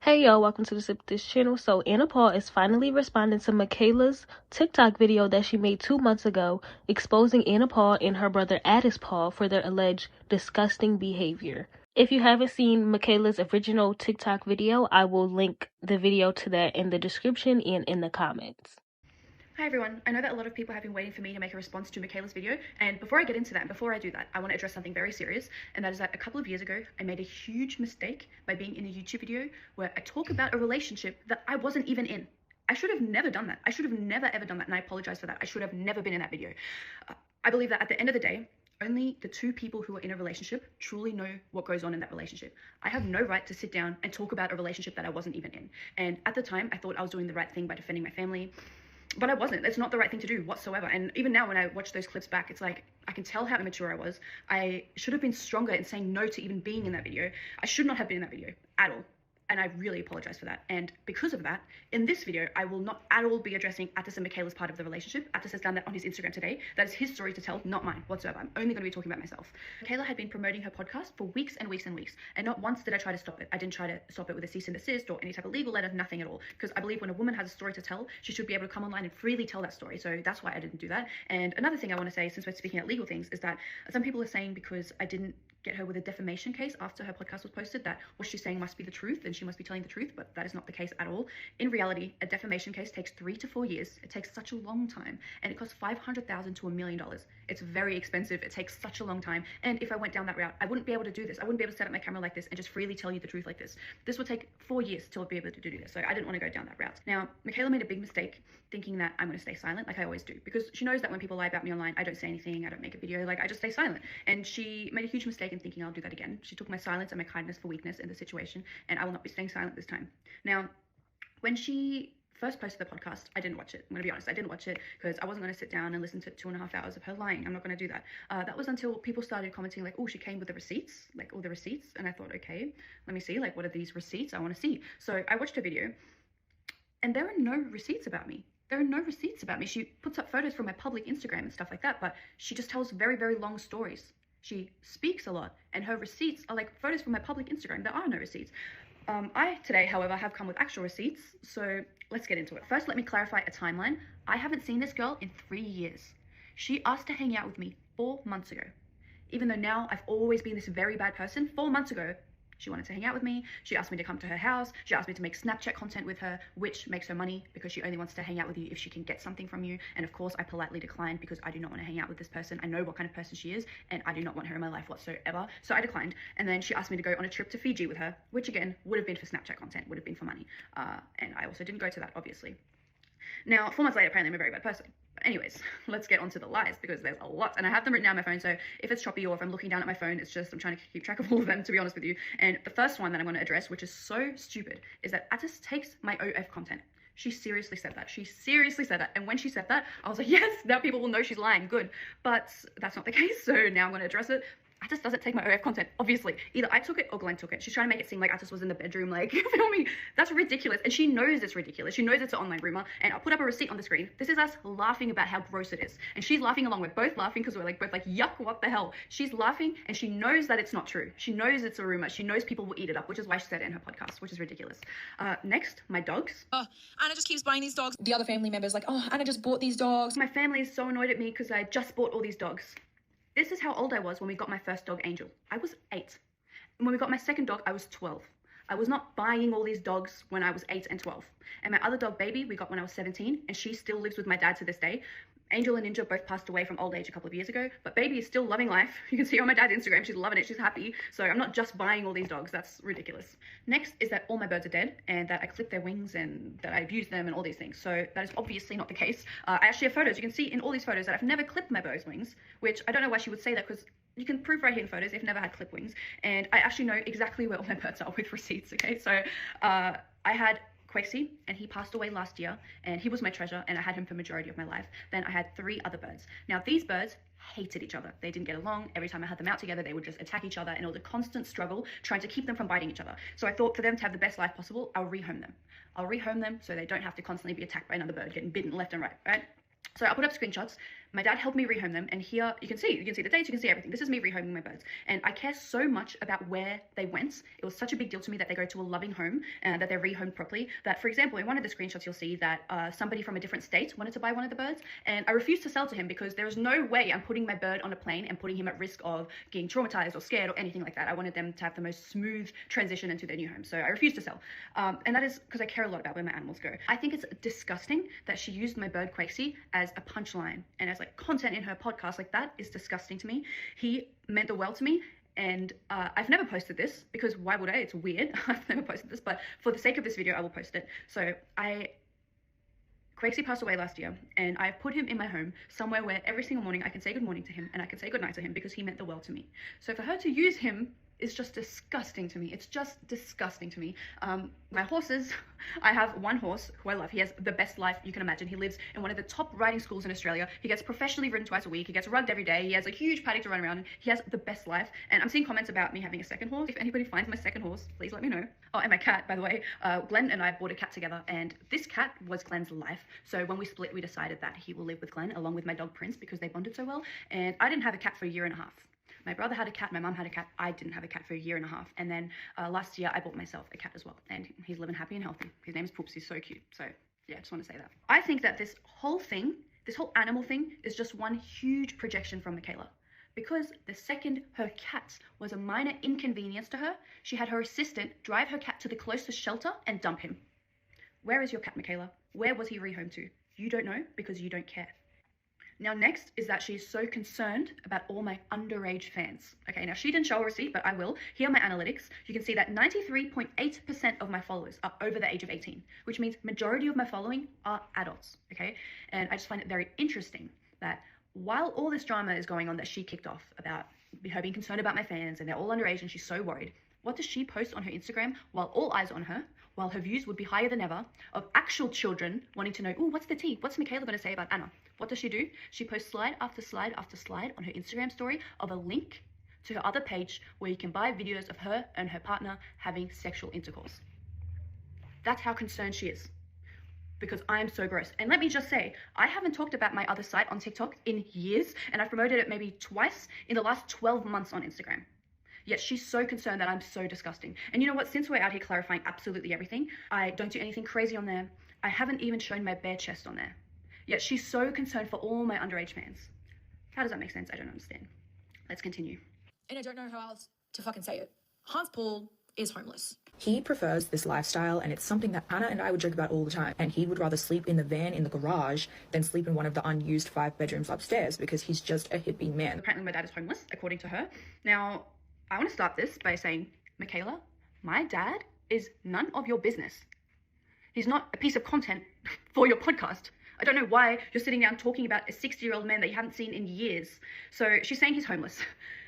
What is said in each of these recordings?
Hey y'all, welcome to the Sip This channel. So Anna Paul is finally responding to Mikaela's TikTok video that she made 2 months ago, exposing Anna Paul and her brother Addis Paul for their alleged disgusting behavior. If you haven't seen Mikaela's original TikTok video, I will link the video to that in the description and in the comments. Hi everyone, I know that a lot of people have been waiting for me to make a response to Mikaela's video, and before I get into that, and before I do that, I want to address something very serious, and that is that a couple of years ago, I made a huge mistake by being in a YouTube video where I talk about a relationship that I wasn't even in. I should have never done that. I should have never ever done that, and I apologize for that. I should have never been in that video. I believe that at the end of the day, only the two people who are in a relationship truly know what goes on in that relationship. I have no right to sit down and talk about a relationship that I wasn't even in. And at the time, I thought I was doing the right thing by defending my family, but I wasn't. It's not the right thing to do whatsoever. And even now when I watch those clips back, it's like I can tell how immature I was. I should have been stronger in saying no to even being in that video. I should not have been in that video at all. And I really apologize for that. And because of that, in this video, I will not at all be addressing Attis and Mikaela's part of the relationship. Attis has done that on his Instagram today. That is his story to tell, not mine whatsoever. I'm only going to be talking about myself. Mikaela had been promoting her podcast for weeks and weeks and weeks. And not once did I try to stop it. I didn't try to stop it with a cease and desist or any type of legal letter, nothing at all. Because I believe when a woman has a story to tell, she should be able to come online and freely tell that story. So that's why I didn't do that. And another thing I want to say, since we're speaking at legal things, is that some people are saying because I didn't get her with a defamation case after her podcast was posted, that what she's saying must be the truth and she must be telling the truth, but that is not the case at all. In reality, a defamation case takes 3 to 4 years. It takes such a long time, and it costs $500,000 to $1 million. It's very expensive. It takes such a long time, and if I went down that route, I wouldn't be able to do this. I wouldn't be able to set up my camera like this and just freely tell you the truth like this. This would take 4 years to be able to do this, so I didn't want to go down that route. Now, Mikaela made a big mistake thinking that I'm going to stay silent like I always do, because she knows that when people lie about me online, I don't say anything, I don't make a video, like I just stay silent. And she made a huge mistake in thinking I'll do that again. She took my silence and my kindness for weakness in the situation, and I will not be staying silent this time. Now, when she first posted the podcast, I didn't watch it. I'm going to be honest, I didn't watch it because I wasn't going to sit down and listen to 2.5 hours of her lying. I'm not going to do that. That was until people started commenting like, oh, she came with the receipts, like all the receipts. And I thought, okay, let me see, like, what are these receipts? I want to see. So I watched her video, and there are no receipts about me. There are no receipts about me. She puts up photos from my public Instagram and stuff like that, but she just tells very, very long stories. She speaks a lot, and her receipts are like photos from my public Instagram. There are no receipts. I today, however, have come with actual receipts, so let's get into it. First, let me clarify a timeline. I haven't seen this girl in 3 years. She asked to hang out with me 4 months ago. Even though now I've always been this very bad person, 4 months ago, she wanted to hang out with me. She asked me to come to her house. She asked me to make Snapchat content with her, which makes her money because she only wants to hang out with you if she can get something from you. And of course, I politely declined because I do not want to hang out with this person. I know what kind of person she is, and I do not want her in my life whatsoever. So I declined. And then she asked me to go on a trip to Fiji with her, which again, would have been for Snapchat content, would have been for money. And I also didn't go to that, obviously. Now, 4 months later, apparently I'm a very bad person. But anyways, let's get onto the lies, because there's a lot, and I have them written down on my phone, so if it's choppy or if I'm looking down at my phone, it's just I'm trying to keep track of all of them, to be honest with you. And the first one that I'm going to address, which is so stupid, is that Attis takes my OF content. She seriously said that. She seriously said that. And when she said that, I was like, yes, now people will know she's lying. Good. But that's not the case, so now I'm going to address it. Attis doesn't take my OF content, obviously. Either I took it or Glenn took it. She's trying to make it seem like Attis was in the bedroom, like, you feel me? That's ridiculous. And she knows it's ridiculous. She knows it's an online rumor. And I'll put up a receipt on the screen. This is us laughing about how gross it is. And she's laughing along. We're both laughing because we're like both like, yuck, what the hell? She's laughing and she knows that it's not true. She knows it's a rumor. She knows people will eat it up, which is why she said it in her podcast, which is ridiculous. Next, my dogs. Oh, Anna just keeps buying these dogs. The other family members like, oh, Anna just bought these dogs. My family is so annoyed at me because I just bought all these dogs. This is how old I was when we got my first dog, Angel. I was 8. And when we got my second dog, I was 12. I was not buying all these dogs when I was 8 and 12. And my other dog, Baby, we got when I was 17, and she still lives with my dad to this day. Angel and Ninja both passed away from old age a couple of years ago, but Baby is still loving life. You can see on my dad's Instagram, she's loving it, she's happy. So I'm not just buying all these dogs, that's ridiculous. Next is that all my birds are dead, and that I clip their wings, and that I abuse them, and all these things. So that is obviously not the case. I actually have photos. You can see in all these photos that I've never clipped my bird's wings, which I don't know why she would say that, because you can prove right here in photos they've never had clip wings. And I actually know exactly where all my birds are with receipts, okay? So I had Quasi, and he passed away last year, and he was my treasure, and I had him for the majority of my life. Then I had 3 other birds. Now, these birds hated each other. They didn't get along. Every time I had them out together, they would just attack each other, and it was a constant struggle trying to keep them from biting each other. So I thought for them to have the best life possible, I'll rehome them. I'll rehome them so they don't have to constantly be attacked by another bird, getting bitten left and right, right? So I'll put up screenshots. My dad helped me rehome them, and here you can see the dates, you can see everything. This is me rehoming my birds, and I care so much about where they went. It was such a big deal to me that they go to a loving home and that they're rehomed properly, that, for example, in one of the screenshots you'll see that somebody from a different state wanted to buy one of the birds, and I refused to sell to him because there is no way I'm putting my bird on a plane and putting him at risk of getting traumatized or scared or anything like that. I wanted them to have the most smooth transition into their new home, so I refused to sell, and that is because I care a lot about where my animals go. I think it's disgusting that she used my bird Quakesy as a punchline and as like content in her podcast. Like, that is disgusting to me. He meant the world to me, and I've never posted this because why would I? It's weird. I've never posted this, but for the sake of this video I will post it. So Quakesy passed away last year, and I've put him in my home somewhere where every single morning I can say good morning to him and I can say good night to him because he meant the world to me. So for her to use him is just disgusting to me. It's just disgusting to me. My horses, I have one horse who I love. He has the best life you can imagine. He lives in one of the top riding schools in Australia. He gets professionally ridden twice a week. He gets rugged every day. He has a huge paddock to run around in. He has the best life. And I'm seeing comments about me having a second horse. If anybody finds my second horse, please let me know. Oh, and my cat, by the way. Glenn and I bought a cat together, and this cat was Glenn's life. So when we split, we decided that he will live with Glenn along with my dog Prince because they bonded so well. And I didn't have a cat for a year and a half. My brother had a cat, my mum had a cat, I didn't have a cat for a year and a half. And then last year I bought myself a cat as well, and he's living happy and healthy. His name's Poops, he's so cute. So yeah, I just want to say that. I think that this whole thing, this whole animal thing, is just one huge projection from Mikaela. Because the second her cat was a minor inconvenience to her, she had her assistant drive her cat to the closest shelter and dump him. Where is your cat, Mikaela? Where was he rehomed to? You don't know because you don't care. Now, next is that she's so concerned about all my underage fans. Okay, now she didn't show a receipt, but I will. Here are my analytics. You can see that 93.8% of my followers are over the age of 18, which means majority of my following are adults, okay? And I just find it very interesting that while all this drama is going on that she kicked off about her being concerned about my fans and they're all underage and she's so worried, what does she post on her Instagram while all eyes are on her, while her views would be higher than ever, of actual children wanting to know, oh, what's the tea? What's Mikaela going to say about Anna? What does she do? She posts slide after slide after slide on her Instagram story of a link to her other page where you can buy videos of her and her partner having sexual intercourse. That's how concerned she is. Because I am so gross. And let me just say, I haven't talked about my other site on TikTok in years, and I've promoted it maybe twice in the last 12 months on Instagram. Yet she's so concerned that I'm so disgusting. And you know what? Since we're out here clarifying absolutely everything, I don't do anything crazy on there. I haven't even shown my bare chest on there. Yet she's so concerned for all my underage fans. How does that make sense? I don't understand. Let's continue. And I don't know how else to fucking say it. Hans Paul is homeless. He prefers this lifestyle, and it's something that Anna and I would joke about all the time. And he would rather sleep in the van in the garage than sleep in one of the unused 5 bedrooms upstairs because he's just a hippie man. Apparently my dad is homeless, according to her. Now, I want to start this by saying, Mikaela, my dad is none of your business. He's not a piece of content for your podcast. I don't know why you're sitting down talking about a 60-year-old man that you haven't seen in years. So she's saying he's homeless.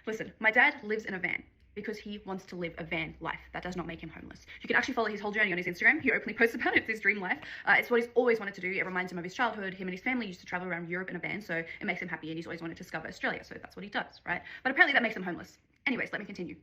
Listen, my dad lives in a van because he wants to live a van life. That does not make him homeless. You can actually follow his whole journey on his Instagram. He openly posts about it. It's his dream life. It's what he's always wanted to do. It reminds him of his childhood. Him and his family used to travel around Europe in a van, so it makes him happy, and he's always wanted to discover Australia, so that's what he does, right? But apparently that makes him homeless. Anyways, let me continue.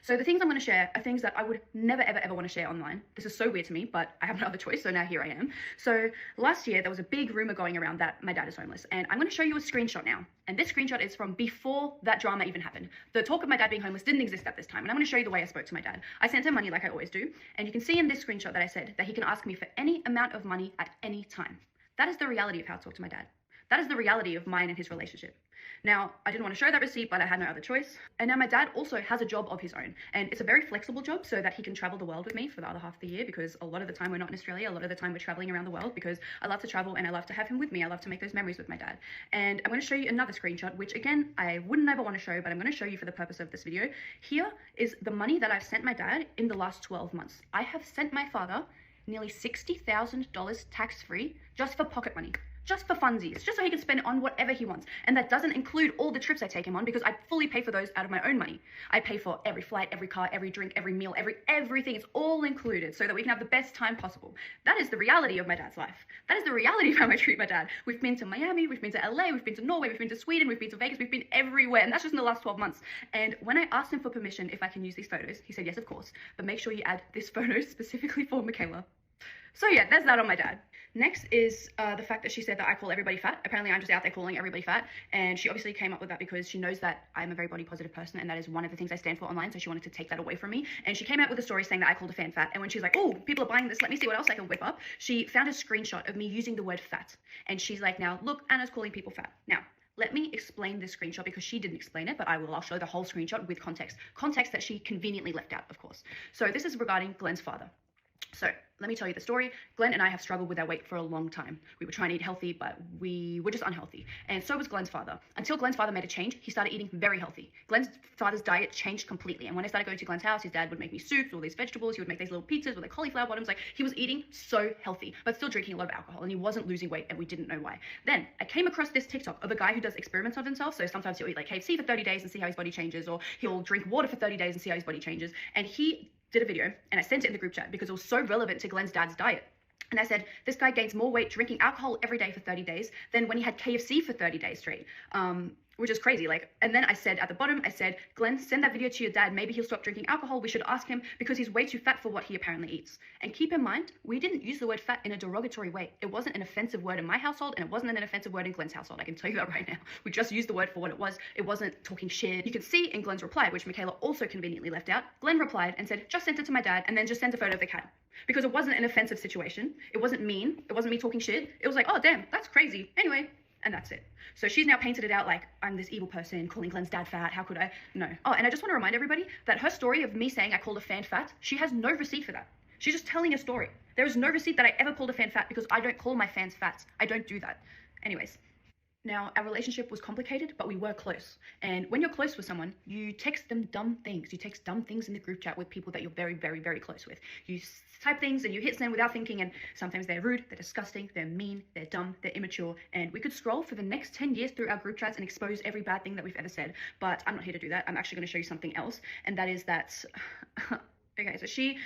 So the things I'm going to share are things that I would never, ever, ever want to share online. This is so weird to me, but I have no other choice, so now here I am. So last year, there was a big rumor going around that my dad is homeless, and I'm going to show you a screenshot now. And this screenshot is from before that drama even happened. The talk of my dad being homeless didn't exist at this time, and I'm going to show you the way I spoke to my dad. I sent him money like I always do, and you can see in this screenshot that I said that he can ask me for any amount of money at any time. That is the reality of how I talk to my dad. That is the reality of mine and his relationship. Now, I didn't want to show that receipt, but I had no other choice. And now my dad also has a job of his own, and it's a very flexible job so that he can travel the world with me for the other half of the year, because a lot of the time we're not in Australia, a lot of the time we're traveling around the world, because I love to travel and I love to have him with me. I love to make those memories with my dad. And I'm going to show you another screenshot, which again, I wouldn't ever want to show, but I'm going to show you for the purpose of this video. Here is the money that I've sent my dad in the last 12 months. I have sent my father nearly $60,000 tax-free just for pocket money. Just for funsies, just so he can spend it on whatever he wants. And that doesn't include all the trips I take him on, because I fully pay for those out of my own money. I pay for every flight, every car, every drink, every meal, everything. It's all included so that we can have the best time possible. That is the reality of my dad's life. That is the reality of how I treat my dad. We've been to Miami, we've been to LA, we've been to Norway, we've been to Sweden, we've been to Vegas, we've been everywhere. And that's just in the last 12 months. And when I asked him for permission if I can use these photos, he said yes, of course. But make sure you add this photo specifically for Mikaela. So yeah, there's that on my dad. Next is the fact that she said that I call everybody fat. Apparently I'm just out there calling everybody fat, and she obviously came up with that because she knows that I'm a very body positive person, and that is one of the things I stand for online, so she wanted to take that away from me. And she came out with a story saying that I called a fan fat, and when she was like, oh, people are buying this, let me see what else I can whip up, she found a screenshot of me using the word fat, and she's like, now look, Anna's calling people fat. Now let me explain this screenshot because she didn't explain it, but I'll show the whole screenshot with context that she conveniently left out, of course. So this is regarding Glenn's father. So let me tell you the story. Glenn and I have struggled with our weight for a long time. We were trying to eat healthy, but we were just unhealthy. And so was Glenn's father. Until Glenn's father made a change, he started eating very healthy. Glenn's father's diet changed completely. And when I started going to Glenn's house, his dad would make me soups, all these vegetables. He would make these little pizzas with like cauliflower bottoms. Like, he was eating so healthy, but still drinking a lot of alcohol. And he wasn't losing weight, and we didn't know why. Then I came across this TikTok of a guy who does experiments on himself. So sometimes he'll eat like KFC for 30 days and see how his body changes, or he'll drink water for 30 days and see how his body changes. And he did a video, and I sent it in the group chat because it was so relevant to Glenn's dad's diet. And I said, this guy gains more weight drinking alcohol every day for 30 days than when he had KFC for 30 days straight, which is crazy. Like, and then I said at the bottom, I said, Glenn, send that video to your dad. Maybe he'll stop drinking alcohol. We should ask him because he's way too fat for what he apparently eats. And keep in mind, we didn't use the word fat in a derogatory way. It wasn't an offensive word in my household, and it wasn't an offensive word in Glenn's household. I can tell you that right now. We just used the word for what it was. It wasn't talking shit. You can see in Glenn's reply, which Mikaela also conveniently left out, Glenn replied and said, just sent it to my dad, and then just sent a photo of the cat. Because it wasn't an offensive situation. It wasn't mean. It wasn't me talking shit. It was like, oh, damn, that's crazy. Anyway, and that's it. So she's now painted it out like I'm this evil person calling Glenn's dad fat. How could I? No. Oh, and I just want to remind everybody that her story of me saying I called a fan fat, she has no receipt for that. She's just telling a story. There is no receipt that I ever called a fan fat because I don't call my fans fat. I don't do that. Anyways. Now, our relationship was complicated, but we were close. And when you're close with someone, you text them dumb things. You text dumb things in the group chat with people that you're very, very, very close with. You type things and you hit send without thinking, and sometimes they're rude, they're disgusting, they're mean, they're dumb, they're immature, and we could scroll for the next 10 years through our group chats and expose every bad thing that we've ever said. But I'm not here to do that. I'm actually going to show you something else, and that is that... okay, so she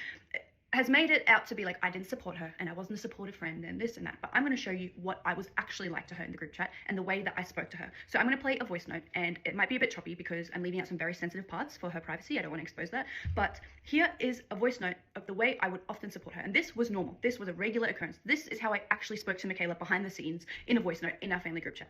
has made it out to be like I didn't support her and I wasn't a supportive friend and this and that, but I'm going to show you what I was actually like to her in the group chat and the way that I spoke to her. So I'm going to play a voice note, and it might be a bit choppy because I'm leaving out some very sensitive parts for her privacy. I don't want to expose that, but here is a voice note of the way I would often support her, and this was normal. This was a regular occurrence. This is how I actually spoke to Mikaela behind the scenes in a voice note in our family group chat.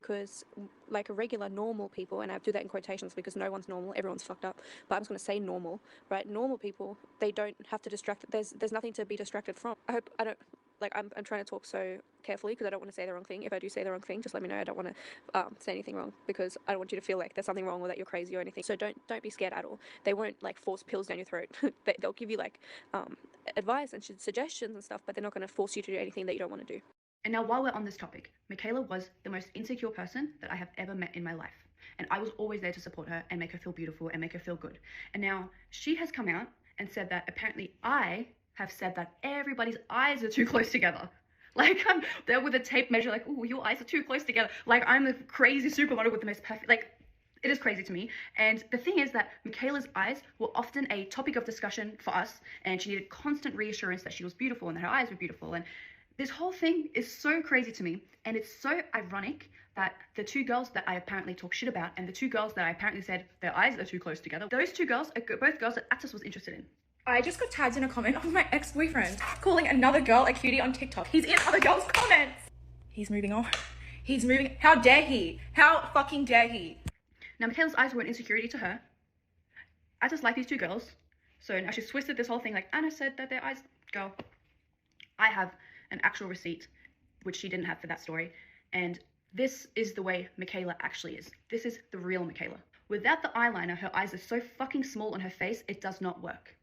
Because like a regular normal people, and I do that in quotations because no one's normal, everyone's fucked up, but I'm just going to say normal, right? Normal people, they don't have to distract, there's nothing to be distracted from. I hope I don't, like I'm trying to talk so carefully because I don't want to say the wrong thing. If I do say the wrong thing, just let me know. I don't want to say anything wrong because I don't want you to feel like there's something wrong or that you're crazy or anything. So don't be scared at all. They won't like force pills down your throat. They'll give you like advice and suggestions and stuff, but they're not going to force you to do anything that you don't want to do. And now while we're on this topic, Mikaela was the most insecure person that I have ever met in my life. And I was always there to support her and make her feel beautiful and make her feel good. And now she has come out and said that apparently I have said that everybody's eyes are too close together. Like I'm there with a tape measure like, oh, your eyes are too close together. Like I'm the crazy supermodel with the most perfect, like it is crazy to me. And the thing is that Mikaela's eyes were often a topic of discussion for us, and she needed constant reassurance that she was beautiful and that her eyes were beautiful. And this whole thing is so crazy to me, and it's so ironic that the two girls that I apparently talk shit about and the two girls that I apparently said their eyes are too close together, those two girls are both girls that Atlas was interested in. I just got tagged in a comment of my ex-boyfriend calling another girl a cutie on TikTok. He's in other girls' comments. He's moving on. He's moving. How dare he? How fucking dare he? Now, Mikaela's eyes were an insecurity to her. Atlas liked these two girls. So now she's twisted this whole thing like, Anna said that their eyes, girl. I have an actual receipt, which she didn't have for that story. And this is the way Mikaela actually is. This is the real Mikaela. Without the eyeliner, her eyes are so fucking small on her face, it does not work.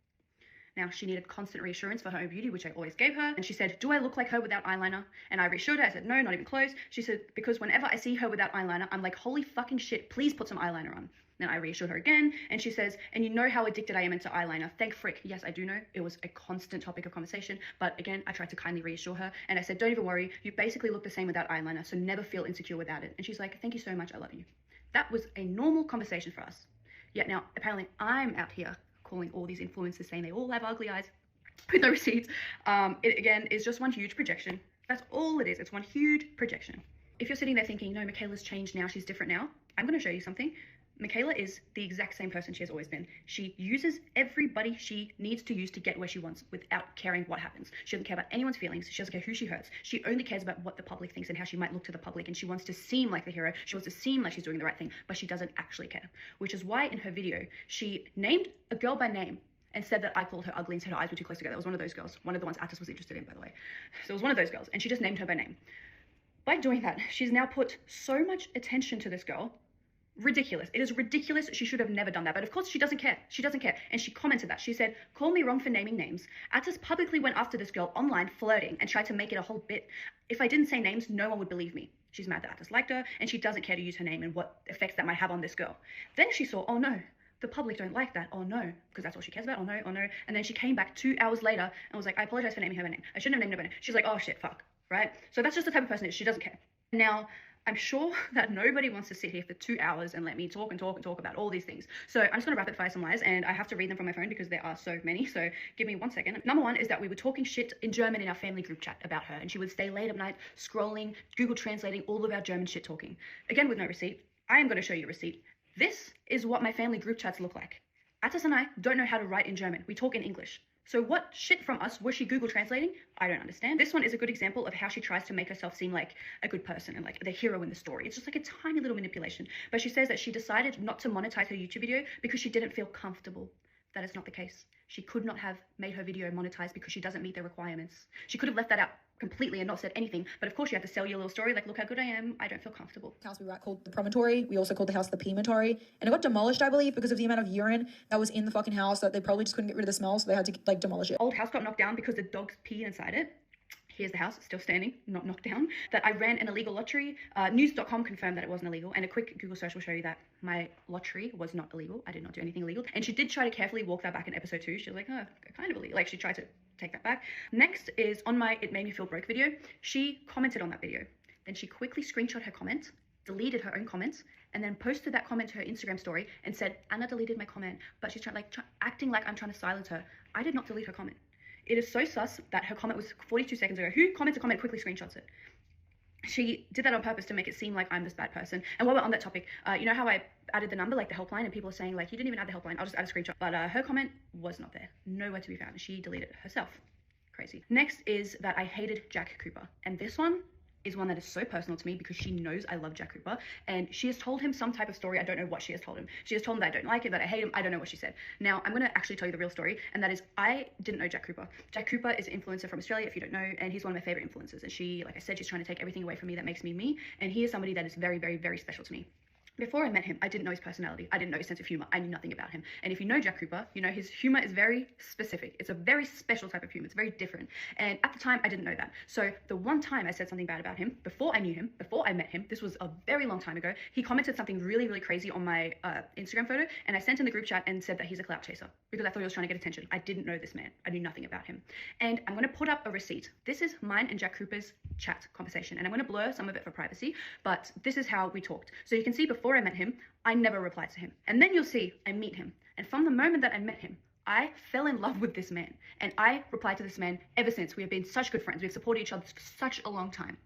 Now, she needed constant reassurance for her own beauty, which I always gave her. And she said, do I look like her without eyeliner? And I reassured her. I said, no, not even close. She said, because whenever I see her without eyeliner, I'm like, holy fucking shit, please put some eyeliner on. Then I reassured her again, and she says, and you know how addicted I am into eyeliner. Thank frick. Yes, I do know. It was a constant topic of conversation, but again, I tried to kindly reassure her, and I said, don't even worry. You basically look the same without eyeliner, so never feel insecure without it. And she's like, thank you so much. I love you. That was a normal conversation for us. Yet now, apparently, I'm out here calling all these influencers saying they all have ugly eyes with no receipts. It again is just one huge projection. That's all it is. It's one huge projection. If you're sitting there thinking, no, Mikaela's changed now, she's different now, I'm going to show you something. Mikaela is the exact same person she has always been. She uses everybody she needs to use to get where she wants without caring what happens. She doesn't care about anyone's feelings. She doesn't care who she hurts. She only cares about what the public thinks and how she might look to the public, and she wants to seem like the hero. She wants to seem like she's doing the right thing, but she doesn't actually care. Which is why in her video, she named a girl by name and said that I called her ugly and said her eyes were too close together. It was one of those girls. One of the ones Attis was interested in, by the way. So it was one of those girls, and she just named her by name. By doing that, she's now put so much attention to this girl. Ridiculous. It is ridiculous. She should have never done that. But of course she doesn't care. She doesn't care. And she commented that. She said, "Call me wrong for naming names. Attis publicly went after this girl online flirting and tried to make it a whole bit. If I didn't say names, no one would believe me." She's mad that Attis liked her and she doesn't care to use her name and what effects that might have on this girl. Then she saw, oh no, the public don't like that. Oh no, because that's all she cares about. Oh no, oh no. And then she came back 2 hours later and was like, "I apologize for naming her by name. I shouldn't have named her by name." She's like, oh shit, fuck, right? So that's just the type of person she doesn't care. Now, I'm sure that nobody wants to sit here for 2 hours and let me talk and talk and talk about all these things. So I'm just going to rapid fire some lies, and I have to read them from my phone because there are so many. So give me 1 second. Number one is that we were talking shit in German in our family group chat about her, and she would stay late at night scrolling, Google translating all of our German shit talking. Again, with no receipt. I am going to show you a receipt. This is what my family group chats look like. Attis and I don't know how to write in German. We talk in English. So what shit from us was she Google translating? I don't understand. This one is a good example of how she tries to make herself seem like a good person and like the hero in the story. It's just like a tiny little manipulation. But she says that she decided not to monetize her YouTube video because she didn't feel comfortable. That is not the case. She could not have made her video monetized because she doesn't meet the requirements. She could have left that out completely and not said anything, but of course you have to sell your little story, like, look how good I am, I don't feel comfortable. House we were at called the Promontory. We also called the house the Pematory, and it got demolished, I believe, because of the amount of urine that was in the fucking house that they probably just couldn't get rid of the smell, so they had to like demolish it. Old house got knocked down because the dogs peed inside it. Here's the house, still standing, not knocked down. That I ran an illegal lottery. News.com confirmed that it wasn't illegal, and a quick Google search will show you that my lottery was not illegal. I did not do anything illegal. And she did try to carefully walk that back in episode 2. She was like, oh, kind of illegal. Like, she tried to take that back. Next is on my It Made Me Feel Broke video. She commented on that video. Then she quickly screenshot her comment, deleted her own comments, and then posted that comment to her Instagram story and said, Anna deleted my comment, but she's acting like I'm trying to silence her. I did not delete her comment. It is so sus that her comment was 42 seconds ago. Who comments a comment quickly screenshots it? She did that on purpose to make it seem like I'm this bad person. And while we're on that topic, you know how I added the number, like the helpline, and people are saying like, you didn't even add the helpline, I'll just add a screenshot. But her comment was not there. Nowhere to be found. She deleted it herself. Crazy. Next is that I hated Jack Cooper. And this one is one that is so personal to me because she knows I love Jack Cooper, and she has told him some type of story. I don't know what she has told him. She has told him that I don't like it, that I hate him. I don't know what she said. Now I'm going to actually tell you the real story, and that is I didn't know Jack Cooper. Jack Cooper is an influencer from Australia, if you don't know, and he's one of my favorite influencers. And she, like I said, she's trying to take everything away from me that makes me me, and he is somebody that is very, very, very special to me. Before I met him, I didn't know his personality. I didn't know his sense of humor. I knew nothing about him. And if you know Jack Cooper, you know his humor is very specific. It's a very special type of humor. It's very different. And at the time, I didn't know that. So the one time I said something bad about him, before I knew him, before I met him, this was a very long time ago, he commented something really, really crazy on my Instagram photo, and I sent in the group chat and said that he's a clout chaser because I thought he was trying to get attention. I didn't know this man. I knew nothing about him. And I'm going to put up a receipt. This is mine and Jack Cooper's chat conversation, and I'm going to blur some of it for privacy, but this is how we talked. So you can see before I met him, I never replied to him. And then you'll see I meet him. And from the moment that I met him, I fell in love with this man. And I replied to this man ever since. We have been such good friends. We've supported each other for such a long time.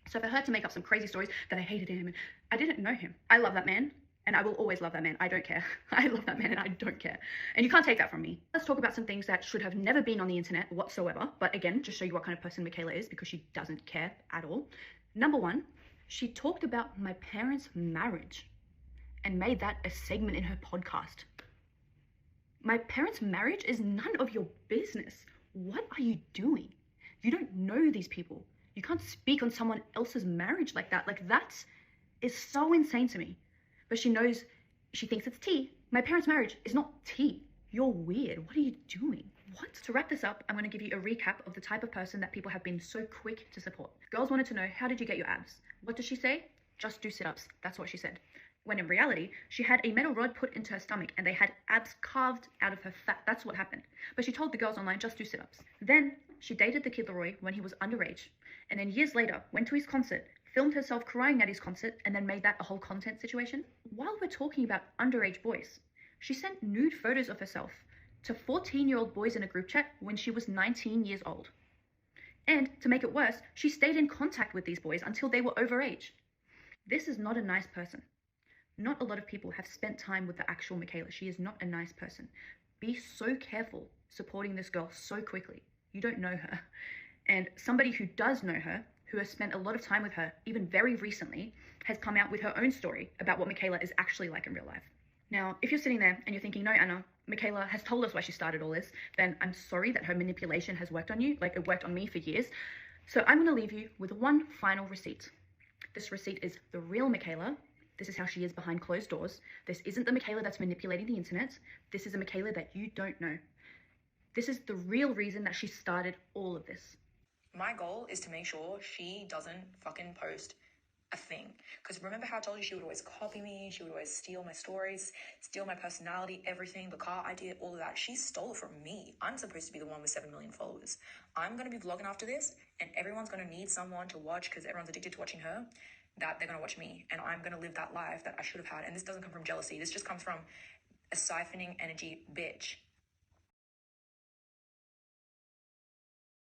So for her to make up some crazy stories that I hated him, I didn't know him. I love that man. And I will always love that man. I don't care. I love that man and I don't care. And you can't take that from me. Let's talk about some things that should have never been on the internet whatsoever. But again, just show you what kind of person Mikaela is because she doesn't care at all. Number one, she talked about my parents' marriage and made that a segment in her podcast. My parents' marriage is none of your business. What are you doing? You don't know these people. You can't speak on someone else's marriage like that. Like, that is so insane to me. But she knows, she thinks it's tea. My parents' marriage is not tea. You're weird. What are you doing? What? To wrap this up, I'm going to give you a recap of the type of person that people have been so quick to support. Girls wanted to know, how did you get your abs? What did she say? Just do sit-ups. That's what she said. When in reality, she had a metal rod put into her stomach and they had abs carved out of her fat. That's what happened. But she told the girls online, just do sit-ups. Then she dated the Kid Laroi when he was underage. And then years later, went to his concert, filmed herself crying at his concert, and then made that a whole content situation. While we're talking about underage boys, she sent nude photos of herself to 14-year-old boys in a group chat when she was 19 years old. And to make it worse, she stayed in contact with these boys until they were overage. This is not a nice person. Not a lot of people have spent time with the actual Mikaela. She is not a nice person. Be so careful supporting this girl so quickly. You don't know her. And somebody who does know her, who has spent a lot of time with her, even very recently, has come out with her own story about what Mikaela is actually like in real life. Now, if you're sitting there and you're thinking, no, Anna, Mikaela has told us why she started all this, then I'm sorry that her manipulation has worked on you, like it worked on me for years. So I'm going to leave you with one final receipt. This receipt is the real Mikaela. This is how she is behind closed doors. This isn't the Mikaela that's manipulating the internet. This is a Mikaela that you don't know. This is the real reason that she started all of this. My goal is to make sure she doesn't fucking post a thing. Because remember how I told you she would always copy me, she would always steal my stories, steal my personality, everything, the car idea, all of that. She stole it from me. I'm supposed to be the one with 7 million followers. I'm going to be vlogging after this, and everyone's going to need someone to watch because everyone's addicted to watching her, that they're going to watch me. And I'm going to live that life that I should have had. And this doesn't come from jealousy. This just comes from a siphoning energy bitch.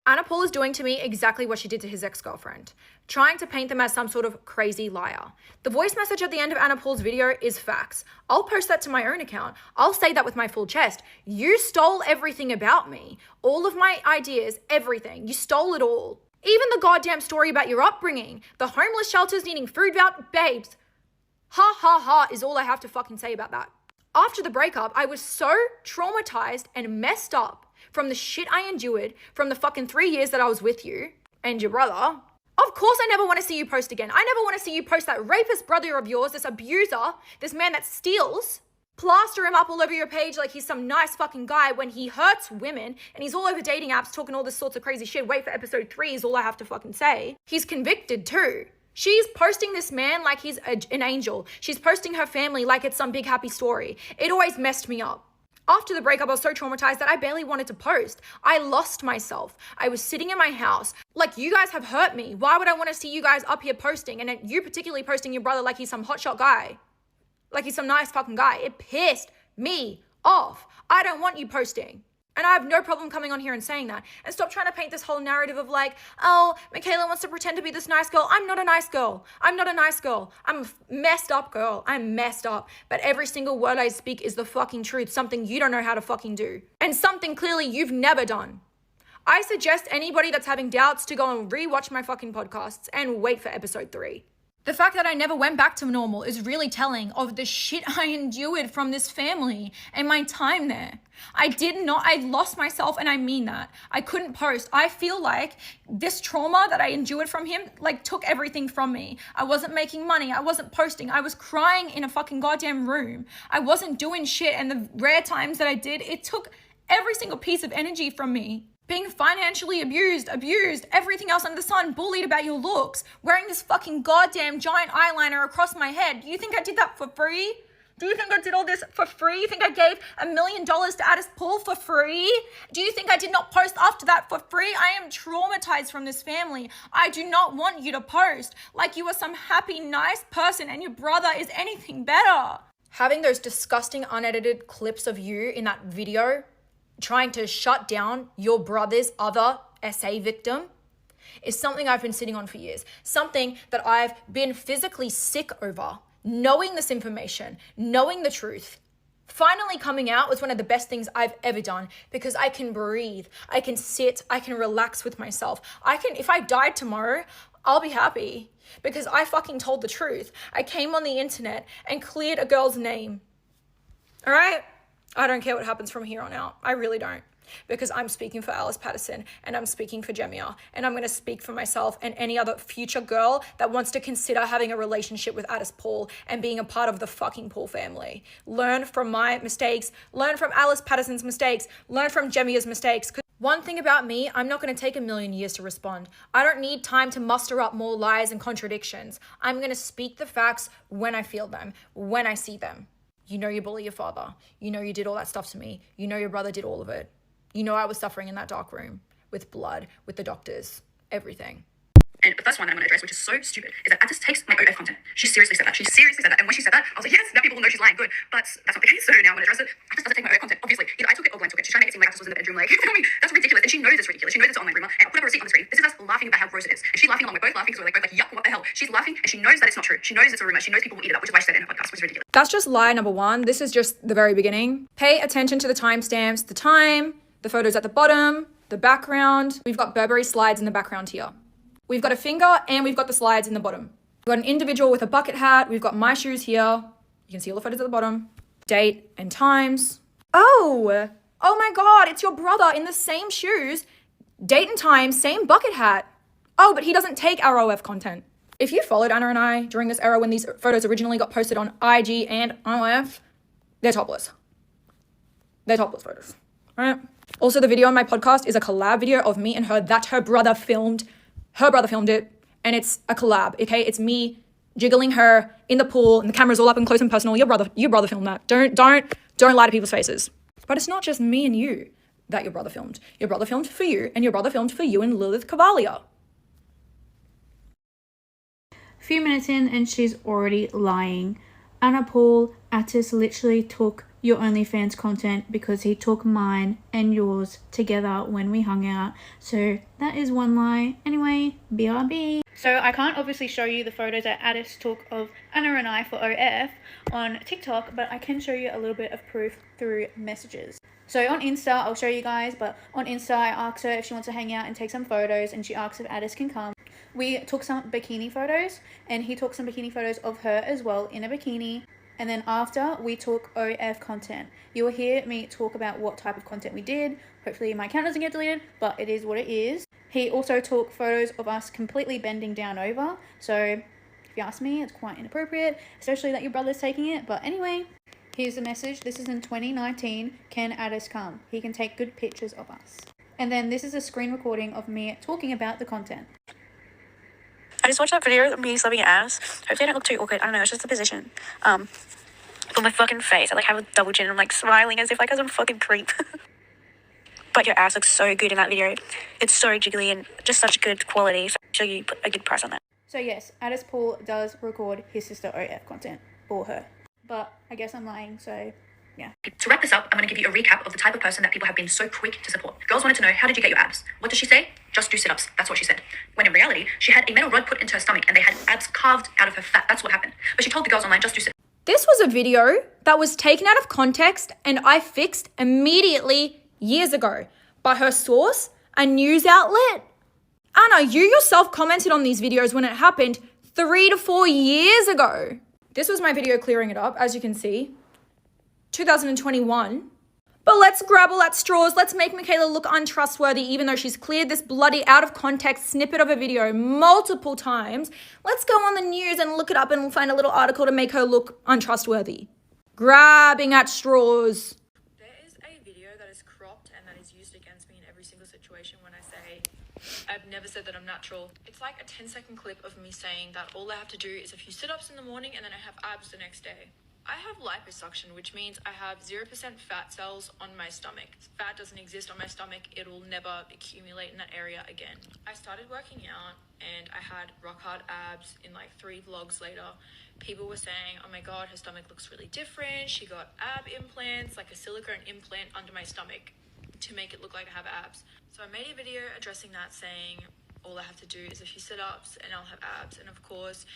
Anna Paul is doing to me exactly what she did to his ex-girlfriend, trying to paint them as some sort of crazy liar. The voice message at the end of Anna Paul's video is facts. I'll post that to my own account. I'll say that with my full chest. You stole everything about me. All of my ideas, everything. You stole it all. Even the goddamn story about your upbringing. The homeless shelters needing food babes. Ha ha ha is all I have to fucking say about that. After the breakup, I was so traumatized and messed up from the shit I endured from the fucking 3 years that I was with you and your brother. Of course I never want to see you post again. I never want to see you post that rapist brother of yours, this abuser, this man that steals. Plaster him up all over your page like he's some nice fucking guy when he hurts women and he's all over dating apps talking all this sorts of crazy shit. Wait for episode 3 is all I have to fucking say. He's convicted too. She's posting this man like he's an angel. She's posting her family like it's some big happy story. It always messed me up. After the breakup, I was so traumatized that I barely wanted to post. I lost myself. I was sitting in my house. Like, you guys have hurt me. Why would I want to see you guys up here posting? And you particularly posting your brother like he's some hotshot guy. Like he's some nice fucking guy. It pissed me off. I don't want you posting. And I have no problem coming on here and saying that. And stop trying to paint this whole narrative of like, oh, Mikaela wants to pretend to be this nice girl. I'm not a nice girl. I'm not a nice girl. I'm a messed up girl. I'm messed up. But every single word I speak is the fucking truth. Something you don't know how to fucking do. And something clearly you've never done. I suggest anybody that's having doubts to go and rewatch my fucking podcasts and wait for episode 3. The fact that I never went back to normal is really telling of the shit I endured from this family and my time there. I lost myself, and I mean that. I couldn't post. I feel like this trauma that I endured from him, like, took everything from me. I wasn't making money. I wasn't posting. I was crying in a fucking goddamn room. I wasn't doing shit, and the rare times that I did, it took every single piece of energy from me. Being financially abused, everything else under the sun, bullied about your looks, wearing this fucking goddamn giant eyeliner across my head. Do you think I did that for free? Do you think I did all this for free? You think I gave $1 million to Addis Paul for free? Do you think I did not post after that for free? I am traumatized from this family. I do not want you to post like you are some happy, nice person and your brother is anything better. Having those disgusting unedited clips of you in that video trying to shut down your brother's other SA victim is something I've been sitting on for years. Something that I've been physically sick over. Knowing this information, knowing the truth, finally coming out was one of the best things I've ever done because I can breathe, I can sit, I can relax with myself. If I died tomorrow, I'll be happy because I fucking told the truth. I came on the internet and cleared a girl's name. All right? I don't care what happens from here on out. I really don't. Because I'm speaking for Alice Patterson and I'm speaking for Jemia and I'm going to speak for myself and any other future girl that wants to consider having a relationship with Addis Paul and being a part of the fucking Paul family. Learn from my mistakes. Learn from Alice Patterson's mistakes. Learn from Jemia's mistakes. One thing about me, I'm not going to take 1,000,000 years to respond. I don't need time to muster up more lies and contradictions. I'm going to speak the facts when I feel them, when I see them. You know you bully your father. You know you did all that stuff to me. You know your brother did all of it. You know I was suffering in that dark room with blood, with the doctors, everything. And the first one that I'm going to address, which is so stupid, is that Addis takes my OF content. She seriously said that. And when she said that, I was like, yes, now people will know she's lying. Good. But that's not the case. So now I'm going to address it. Addis doesn't take my OF content. Obviously, either I took it or Glenn took it. She's trying to make it seem like Addis was in the bedroom. Like, you know what I mean? That's ridiculous. And she knows it's ridiculous. She knows it's an online rumor. And I'll put up a receipt on the screen. This is us laughing about how gross it is. And she's laughing along. We're both laughing because we're like, yuck, what the hell? She's laughing and she knows that it's not true. She knows it's a rumor. She knows people will eat it up, which is why she said it in her podcast, which is ridiculous. That's just lie number one. This is just the very beginning. Pay attention to the timestamps, the time, the photos at the bottom, the background. We've got Burberry slides in the background here. We've got a finger and we've got the slides in the bottom. We've got an individual with a bucket hat. We've got my shoes here. You can see all the photos at the bottom. Date and times. Oh my God, it's your brother in the same shoes, date and time, same bucket hat. Oh, but he doesn't take our OF content. If you followed Anna and I during this era when these photos originally got posted on IG and OF, they're topless. They're topless photos, all right? Also, the video on my podcast is a collab video of me and her that her brother filmed. Her brother filmed it, and it's a collab, okay? It's me jiggling her in the pool, and the camera's all up and close and personal. Your brother filmed that. Don't lie to people's faces. But it's not just me and you that your brother filmed. Your brother filmed for you, and your brother filmed for you and Lilith Cavalia. Few minutes in and she's already lying. Anna Paul, Attis literally took your OnlyFans content because he took mine and yours together when we hung out. So that is one lie. Anyway, BRB. So I can't obviously show you the photos that Attis took of Anna and I for OF on TikTok, but I can show you a little bit of proof through messages. So on Insta, I'll show you guys, but on Insta, I asked her if she wants to hang out and take some photos, and she asked if Attis can come. We took some bikini photos, and he took some bikini photos of her as well in a bikini. And then after, we took OF content. You will hear me talk about what type of content we did. Hopefully my account doesn't get deleted, but it is what it is. He also took photos of us completely bending down over. So if you ask me, it's quite inappropriate, especially that your brother's taking it. But anyway, here's the message. This is in 2019. Can Attis come? He can take good pictures of us. And then this is a screen recording of me talking about the content. I just watched that video of me slapping your ass. Hopefully I don't look too awkward. I don't know, it's just the position. Put my fucking face. I have a double chin. I'm smiling as if I was a fucking creep. But your ass looks so good in that video. It's so jiggly and just such good quality. So I'm sure you put a good price on that. So yes, Attis Paul does record his sister OF content for her. But I guess I'm lying, so yeah. To wrap this up, I'm going to give you a recap of the type of person that people have been so quick to support. Girls wanted to know, how did you get your abs? What did she say? Just do sit-ups. That's what she said. When in reality, she had a metal rod put into her stomach and they had abs carved out of her fat. That's what happened. But she told the girls online, just do sit-ups. This was a video that was taken out of context and I fixed immediately years ago by her source, a news outlet. Anna, you yourself commented on these videos when it happened 3 to 4 years ago. This was my video clearing it up, as you can see. 2021. But let's grabble at straws. Let's make Mikaela look untrustworthy, even though she's cleared this bloody out of context snippet of a video multiple times. Let's go on the news and look it up and we'll find a little article to make her look untrustworthy. Grabbing at straws. There is a video that is cropped and that is used against me in every single situation when I say, I've never said that I'm natural. It's like a 10-second clip of me saying that all I have to do is a few sit-ups in the morning and then I have abs the next day. I have liposuction, which means I have 0% fat cells on my stomach. Fat doesn't exist on my stomach. It will never accumulate in that area again. I started working out and I had rock hard abs in 3 vlogs later. People were saying, oh my God, her stomach looks really different. She got ab implants, like a silicone implant under my stomach to make it look like I have abs. So I made a video addressing that, saying all I have to do is a few sit-ups and I'll have abs. And of course,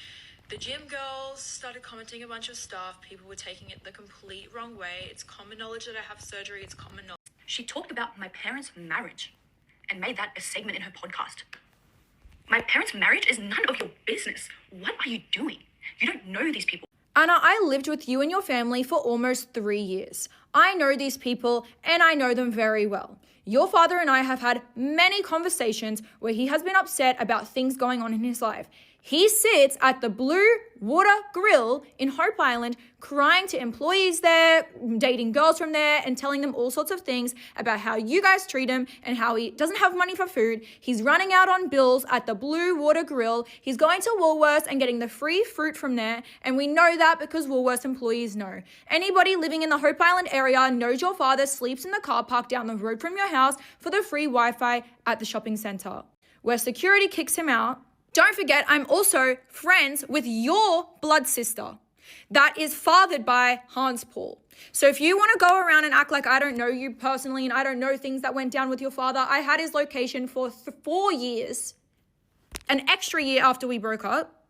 the gym girls started commenting a bunch of stuff. People were taking it the complete wrong way. It's common knowledge that I have surgery. It's common knowledge. She talked about my parents' marriage and made that a segment in her podcast. My parents' marriage is none of your business. What are you doing? You don't know these people. Anna, I lived with you and your family for almost 3 years. I know these people and I know them very well. Your father and I have had many conversations where he has been upset about things going on in his life. He sits at the Blue Water Grill in Hope Island crying to employees there, dating girls from there, and telling them all sorts of things about how you guys treat him and how he doesn't have money for food. He's running out on bills at the Blue Water Grill. He's going to Woolworths and getting the free fruit from there, and we know that because Woolworths employees know. Anybody living in the Hope Island area knows your father sleeps in the car park down the road from your house for the free Wi-Fi at the shopping center, where security kicks him out. Don't forget, I'm also friends with your blood sister that is fathered by Hans Paul. So if you want to go around and act like I don't know you personally and I don't know things that went down with your father, I had his location for 4 years, an extra year after we broke up.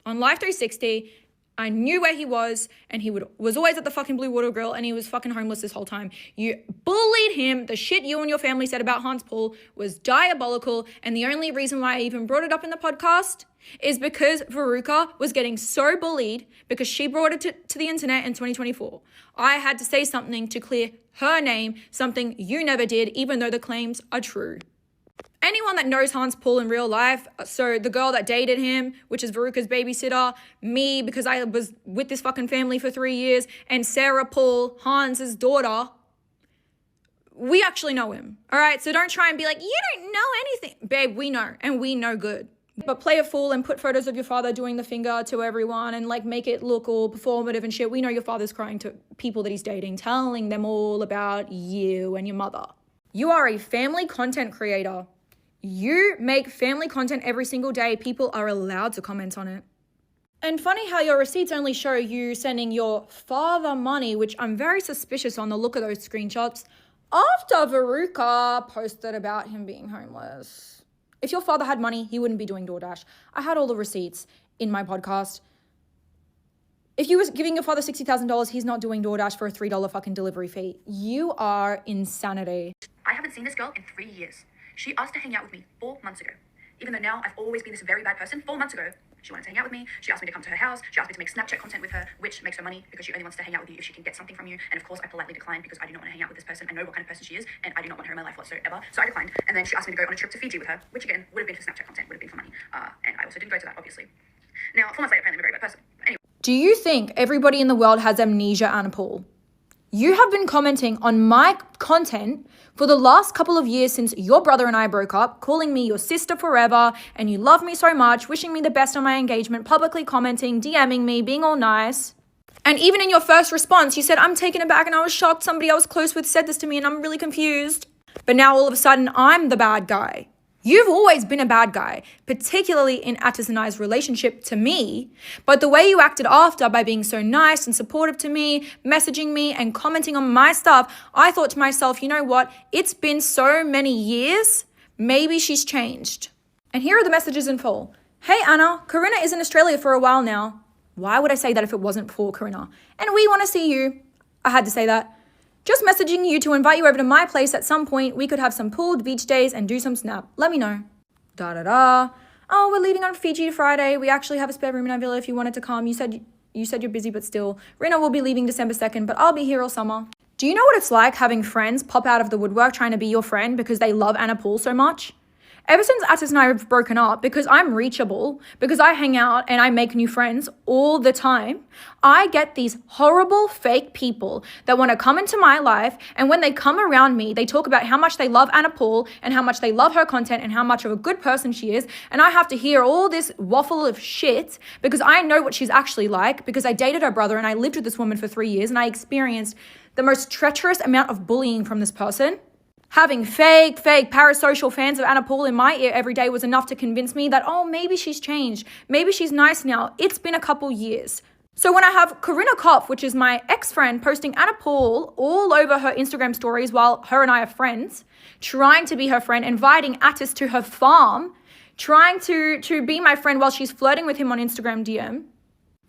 on Life 360. I knew where he was, and he was always at the fucking Blue Water Grill, and he was fucking homeless this whole time. You bullied him. The shit you and your family said about Hans Paul was diabolical, and the only reason why I even brought it up in the podcast is because Veruca was getting so bullied because she brought it to the internet in 2024. I had to say something to clear her name, something you never did, even though the claims are true. Anyone that knows Hans Paul in real life, so the girl that dated him, which is Veruca's babysitter, me, because I was with this fucking family for 3 years, and Sarah Paul, Hans's daughter, we actually know him, all right? So don't try and be like, you don't know anything. Babe, we know, and we know good. But play a fool and put photos of your father doing the finger to everyone and like make it look all performative and shit. We know your father's crying to people that he's dating, telling them all about you and your mother. You are a family content creator. You make family content every single day. People are allowed to comment on it. And funny how your receipts only show you sending your father money, which I'm very suspicious on the look of those screenshots, after Veruca posted about him being homeless. If your father had money, he wouldn't be doing DoorDash. I had all the receipts in my podcast. If you was giving your father $60,000, he's not doing DoorDash for a $3 fucking delivery fee. You are insanity. I haven't seen this girl in 3 years. She asked to hang out with me 4 months ago. Even though now I've always been this very bad person, 4 months ago, she wanted to hang out with me. She asked me to come to her house. She asked me to make Snapchat content with her, which makes her money because she only wants to hang out with you if she can get something from you. And of course, I politely declined because I do not want to hang out with this person. I know what kind of person she is, and I do not want her in my life whatsoever. So I declined. And then she asked me to go on a trip to Fiji with her, which again, would have been for Snapchat content, would have been for money. And I also didn't go to that, obviously. Now, 4 months later, apparently I'm a very bad person. Anyway. Do you think everybody in the world has amnesia, Anna Paul? You have been commenting on my content for the last couple of years since your brother and I broke up, calling me your sister forever, and you love me so much, wishing me the best on my engagement, publicly commenting, DMing me, being all nice. And even in your first response, you said, I'm taken aback and I was shocked somebody I was close with said this to me and I'm really confused. But now all of a sudden, I'm the bad guy. You've always been a bad guy, particularly in Attis and I's relationship to me, but the way you acted after by being so nice and supportive to me, messaging me and commenting on my stuff, I thought to myself, you know what? It's been so many years, maybe she's changed. And here are the messages in full. Hey Anna, Corinna is in Australia for a while now. Why would I say that if it wasn't for Corinna? And we want to see you. I had to say that. Just messaging you to invite you over to my place at some point. We could have some pooled beach days and do some snap. Let me know. Da-da-da. Oh, we're leaving on Fiji Friday. We actually have a spare room in our villa if you wanted to come. You said you're busy, but still. Rina will be leaving December 2nd, but I'll be here all summer. Do you know what it's like having friends pop out of the woodwork trying to be your friend because they love Anna Paul so much? Ever since Attis and I have broken up, because I'm reachable, because I hang out and I make new friends all the time, I get these horrible fake people that want to come into my life, and when they come around me, they talk about how much they love Anna Paul and how much they love her content and how much of a good person she is, and I have to hear all this waffle of shit because I know what she's actually like, because I dated her brother and I lived with this woman for 3 years and I experienced the most treacherous amount of bullying from this person. Having fake parasocial fans of Anna Paul in my ear every day was enough to convince me that, oh, maybe she's changed. Maybe she's nice now. It's been a couple years. So when I have Corinna Kopf, which is my ex-friend, posting Anna Paul all over her Instagram stories while her and I are friends, trying to be her friend, inviting Attis to her farm, trying to be my friend while she's flirting with him on Instagram DM,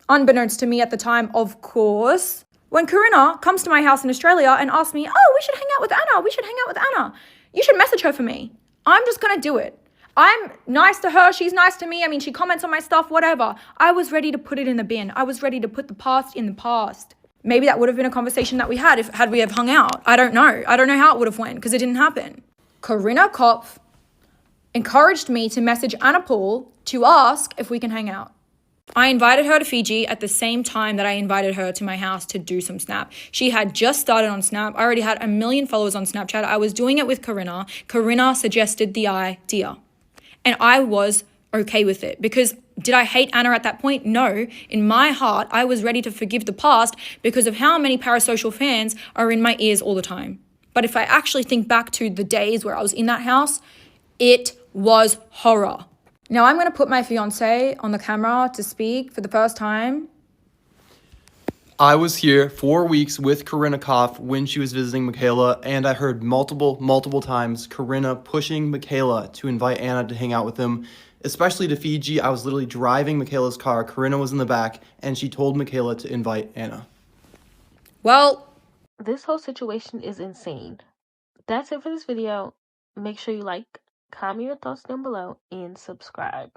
unbeknownst to me at the time, of course. When Corinna comes to my house in Australia and asks me, oh, we should hang out with Anna, you should message her for me. I'm just going to do it. I'm nice to her. She's nice to me. I mean, she comments on my stuff, whatever. I was ready to put it in the bin. I was ready to put the past in the past. Maybe that would have been a conversation that we had we have hung out. I don't know. I don't know how it would have went because it didn't happen. Corinna Kopf encouraged me to message Anna Paul to ask if we can hang out. I invited her to Fiji at the same time that I invited her to my house to do some Snap. She had just started on Snap. I already had 1 million followers on Snapchat. I was doing it with Corinna. Corinna suggested the idea. And I was okay with it because did I hate Anna at that point? No. In my heart, I was ready to forgive the past because of how many parasocial fans are in my ears all the time. But if I actually think back to the days where I was in that house, it was horror. Now I'm going to put my fiance on the camera to speak for the first time. I was here 4 weeks with Corinna Kopf when she was visiting Mikaela, and I heard multiple times Corinna pushing Mikaela to invite Anna to hang out with them, especially to Fiji. I was literally driving Mikaela's car. Corinna was in the back, and she told Mikaela to invite Anna. Well, this whole situation is insane. That's it for this video. Make sure you like, comment your thoughts down below, and subscribe.